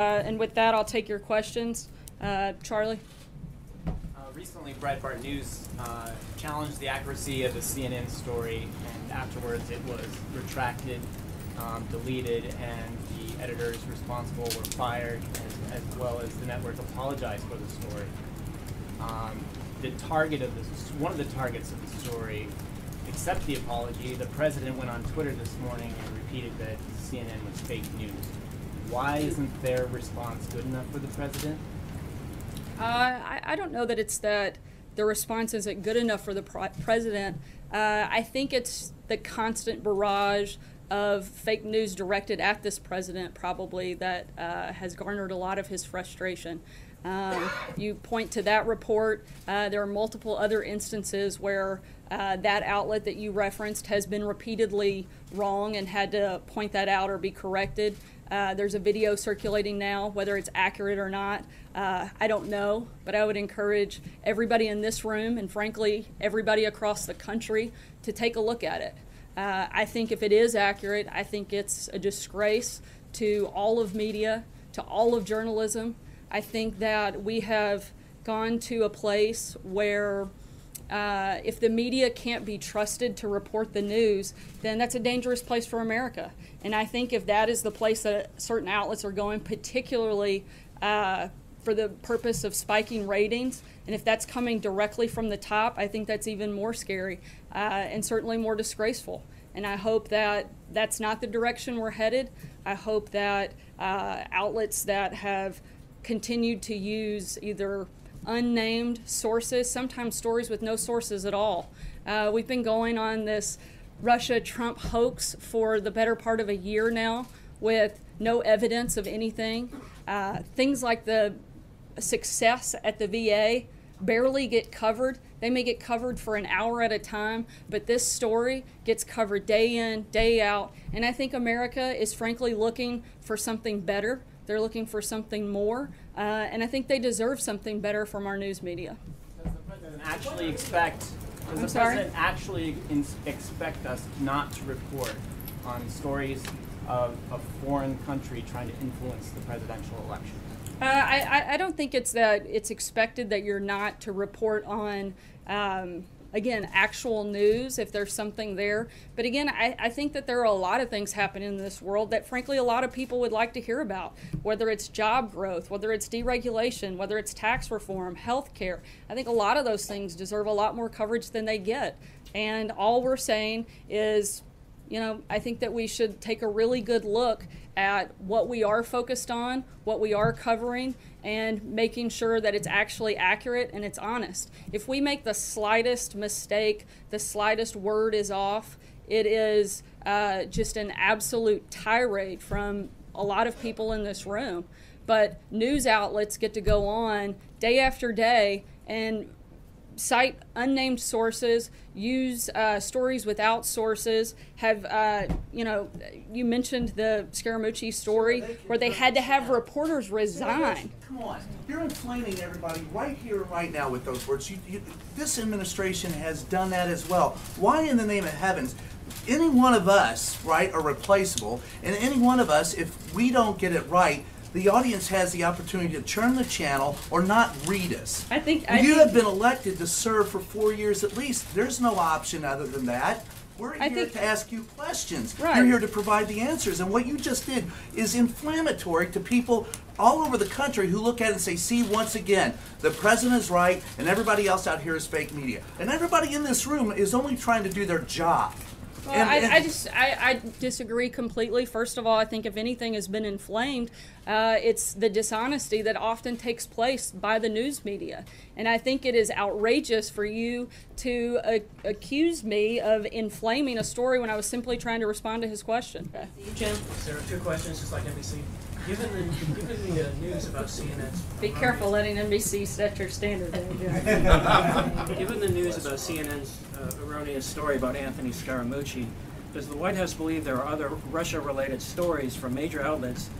And with that, I'll take your questions. Charlie? Recently, Breitbart News challenged the accuracy of the CNN story, and afterwards it was retracted, deleted, and the editors responsible were fired, as well as the network apologized for the story. One of the targets of the story accepted the apology. The president went on Twitter this morning and repeated that CNN was fake news. Why isn't their response good enough for the president? I don't know that it's that the response isn't good enough for the president. I think it's the constant barrage of fake news directed at this president probably that has garnered a lot of his frustration. You point to that report. There are multiple other instances where that outlet that you referenced has been repeatedly wrong and had to point that out or be corrected. There's a video circulating now, whether it's accurate or not. I don't know, but I would encourage everybody in this room and frankly everybody across the country to take a look at it. I think if it is accurate, I think it's a disgrace to all of media, to all of journalism. I think that we have gone to a place where if the media can't be trusted to report the news, then that's a dangerous place for America. And I think if that is the place that certain outlets are going, particularly for the purpose of spiking ratings, and if that's coming directly from the top, I think that's even more scary and certainly more disgraceful. And I hope that that's not the direction we're headed. I hope that outlets that have continued to use either unnamed sources, sometimes stories with no sources at all. We've been going on this Russia-Trump hoax for the better part of a year now with no evidence of anything. Things like the success at the VA barely get covered. They may get covered for an hour at a time, but this story gets covered day in, day out. And I think America is frankly looking for something better. They're looking for something more, and I think they deserve something better from our news media. Does the president actually expect us not to report on stories of a foreign country trying to influence the presidential election? I don't think it's that it's expected that you're not to report on again, actual news if there's something there. But again, I think that there are a lot of things happening in this world that frankly a lot of people would like to hear about, whether it's job growth, whether it's deregulation, whether it's tax reform, health care. I think a lot of those things deserve a lot more coverage than they get. And all we're saying is, you know, I think that we should take a really good look at what we are focused on, what we are covering, and making sure that it's actually accurate and it's honest. If we make the slightest mistake, the slightest word is off, it is just an absolute tirade from a lot of people in this room. But news outlets get to go on day after day and cite unnamed sources, use stories without sources, have, you mentioned the Scaramucci story where they had to have reporters resign. Come on, you're inflaming everybody right here, right now with those words. This administration has done that as well. Why in the name of heavens? Any one of us, right, are replaceable, and any one of us, if we don't get it right, the audience has the opportunity to turn the channel or not read us. You have been elected to serve for 4 years at least. There's no option other than that. We're here to ask you questions. Right. You're here to provide the answers. And what you just did is inflammatory to people all over the country who look at it and say, see, once again, the president is right and everybody else out here is fake media. And everybody in this room is only trying to do their job. Well, I disagree completely. First of all, I think if anything has been inflamed, it's the dishonesty that often takes place by the news media. And I think it is outrageous for you to accuse me of inflaming a story when I was simply trying to respond to his question. Okay. Jim, there are two questions, just like NBC. Given the news about CNN's... Be careful letting NBC set your standard. Given the news about CNN's erroneous story about Anthony Scaramucci, does the White House believe there are other Russia-related stories from major outlets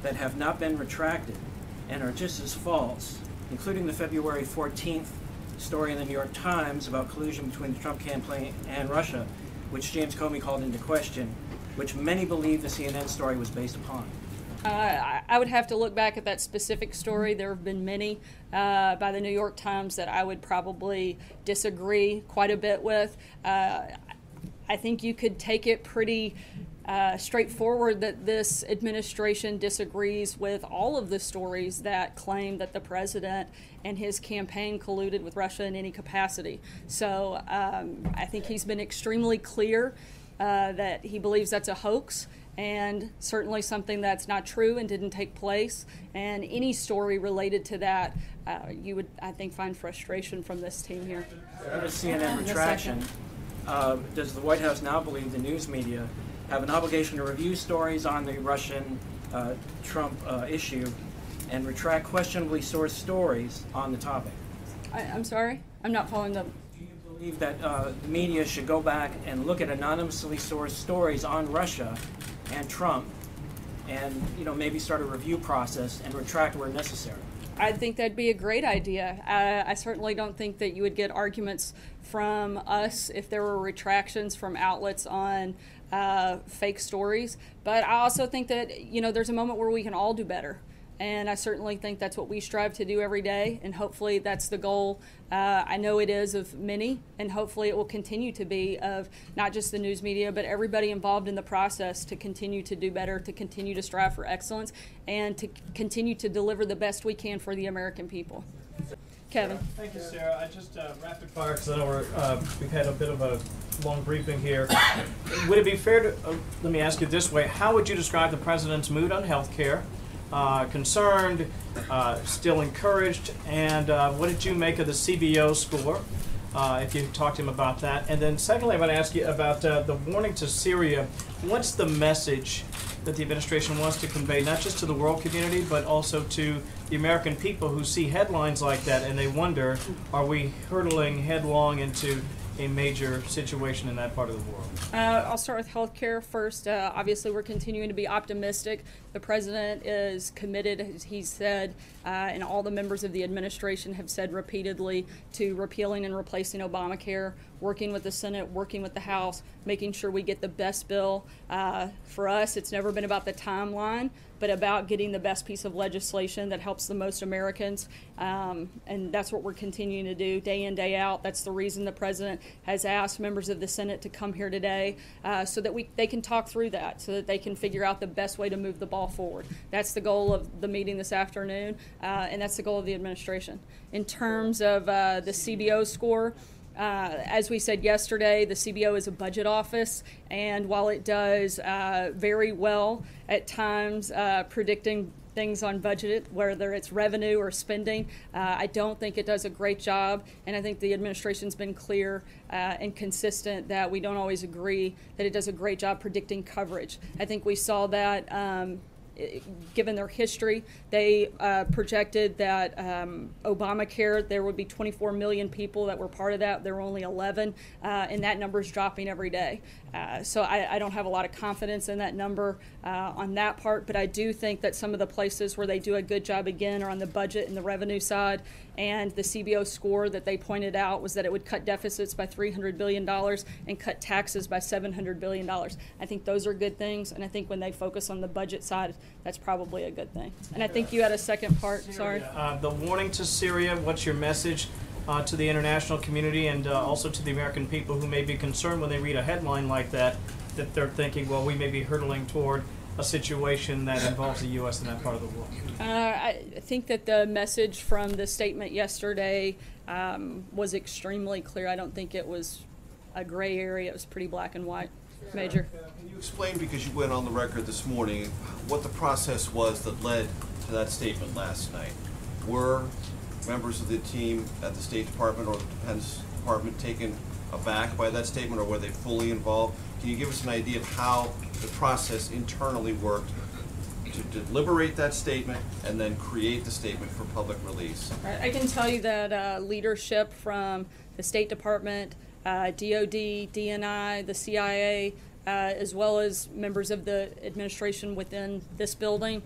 that have not been retracted and are just as false, including the February 14th story in the New York Times about collusion between the Trump campaign and Russia, which James Comey called into question, which many believe the CNN story was based upon? I would have to look back at that specific story. There have been many by the New York Times that I would probably disagree quite a bit with. I think you could take it pretty straightforward that this administration disagrees with all of the stories that claim that the president and his campaign colluded with Russia in any capacity. So I think he's been extremely clear that he believes that's a hoax, and certainly something that's not true and didn't take place. And any story related to that, you would, I think, find frustration from this team here. The CNN retraction, does the White House now believe the news media have an obligation to review stories on the Russian Trump issue and retract questionably sourced stories on the topic? I'm sorry? I'm not following the... Do you believe that the media should go back and look at anonymously sourced stories on Russia and Trump and, you know, maybe start a review process and retract where necessary? I think that'd be a great idea. I certainly don't think that you would get arguments from us if there were retractions from outlets on fake stories. But I also think that, you know, there's a moment where we can all do better. And I certainly think that's what we strive to do every day, and hopefully that's the goal. I know it is of many, and hopefully it will continue to be of not just the news media, but everybody involved in the process to continue to do better, to continue to strive for excellence, and to continue to deliver the best we can for the American people. Kevin. Thank you, Sarah. I just rapid fire because I know we've had a bit of a long briefing here. Would it be fair to, let me ask you this way, how would you describe the president's mood on health care? Concerned, still encouraged, and what did you make of the CBO score, if you talked to him about that? And then secondly, I'm going to ask you about the warning to Syria. What's the message that the administration wants to convey, not just to the world community, but also to the American people who see headlines like that and they wonder, are we hurtling headlong into a major situation in that part of the world? I'll start with healthcare first. Obviously, we're continuing to be optimistic. The president is committed, as he said, and all the members of the administration have said repeatedly, to repealing and replacing Obamacare, working with the Senate, working with the House, making sure we get the best bill. For us, it's never been about the timeline, but about getting the best piece of legislation that helps the most Americans. And that's what we're continuing to do day in, day out. That's the reason the president has asked members of the Senate to come here today, so that they can talk through that, so that they can figure out the best way to move the ball forward. That's the goal of the meeting this afternoon, and that's the goal of the administration. In terms of the CBO score, as we said yesterday, the CBO is a budget office, and while it does very well at times predicting things on budget, whether it's revenue or spending, I don't think it does a great job, and I think the administration's been clear and consistent that we don't always agree that it does a great job predicting coverage. I think we saw that given their history. They projected that Obamacare, there would be 24 million people that were part of that. There were only 11, and that number is dropping every day. So I don't have a lot of confidence in that number on that part, but I do think that some of the places where they do a good job again are on the budget and the revenue side. And the CBO score that they pointed out was that it would cut deficits by $300 billion and cut taxes by $700 billion. I think those are good things, and I think when they focus on the budget side, that's probably a good thing. And I think you had a second part, sorry. The warning to Syria, what's your message to the international community and also to the American people who may be concerned when they read a headline like that they're thinking, well, we may be hurtling toward a situation that involves the U.S. in that part of the world? I think that the message from the statement yesterday was extremely clear. I don't think it was a gray area. It was pretty black and white. Major. Can you explain, because you went on the record this morning, what the process was that led to that statement last night? Were members of the team at the State Department or the Defense Department taken aback by that statement, or were they fully involved? Can you give us an idea of how the process internally worked to deliberate that statement and then create the statement for public release? I can tell you that leadership from the State Department, DOD, DNI, the CIA, as well as members of the administration within this building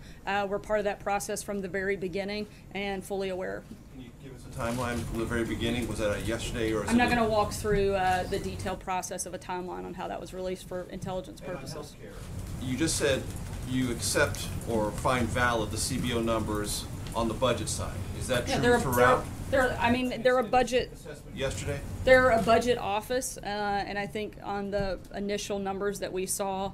were part of that process from the very beginning and fully aware. Can you give us a timeline from the very beginning? Was that a yesterday or? I'm not going to walk through the detailed process of a timeline on how that was released for intelligence purposes. You just said you accept or find valid the CBO numbers on the budget side. Is that Yeah, true throughout? They're a budget. Yesterday? They're a budget office, and I think on the initial numbers that we saw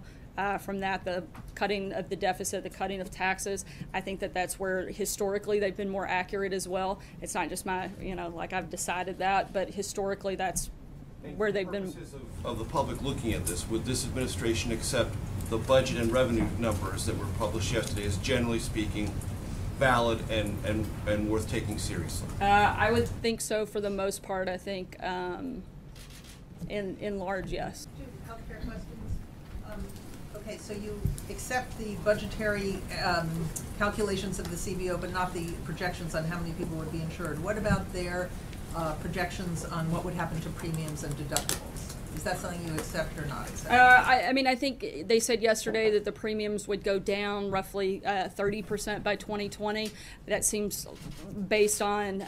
from that, the cutting of the deficit, the cutting of taxes, I think that that's where historically they've been more accurate as well. It's not just my, like I've decided that, but historically that's where they've been. For purposes of the public looking at this, would this administration accept the budget and revenue numbers that were published yesterday as generally speaking valid and worth taking seriously? I would think so for the most part. I think in large, yes. Two healthcare questions. Okay, so you accept the budgetary calculations of the CBO, but not the projections on how many people would be insured. What about their projections on what would happen to premiums and deductibles? Is that something you accept or not accept? I mean, I think they said yesterday that the premiums would go down roughly 30% by 2020. That seems, based on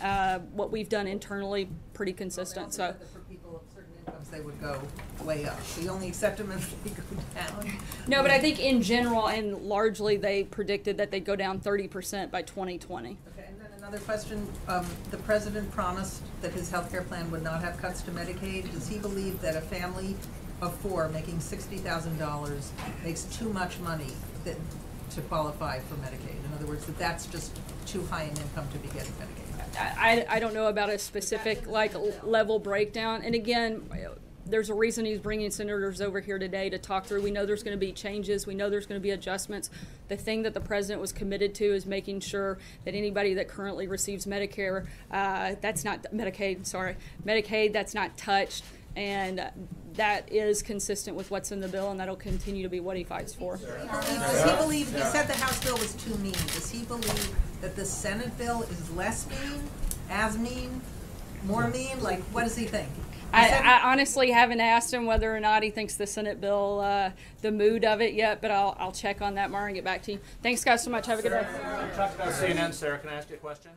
what we've done internally, pretty consistent. So. For people of certain incomes, they would go way up. So you only accept them if they go down? No, but I think in general and largely they predicted that they'd go down 30% by 2020. Okay, and then another question. The president promised that his health care plan would not have cuts to Medicaid. Does he believe that a family of four making $60,000 makes too much money to qualify for Medicaid? In other words, that that's just too high an income to be getting Medicaid? I don't know about a specific level breakdown. And again, there's a reason he's bringing senators over here today to talk through. We know there's going to be changes. We know there's going to be adjustments. The thing that the president was committed to is making sure that anybody that currently receives Medicare, that's not Medicaid, that's not touched. And that is consistent with what's in the bill, and that'll continue to be what he fights for. Does he believe, you said the House bill was too mean. Does he believe that the Senate bill is less mean, as mean, more mean? Like, what does he think? I honestly haven't asked him whether or not he thinks the Senate bill, the mood of it yet, but I'll check on that tomorrow and get back to you. Thanks, guys, so much. Have a good day. You talked about CNN, Sarah. Can I ask you a question?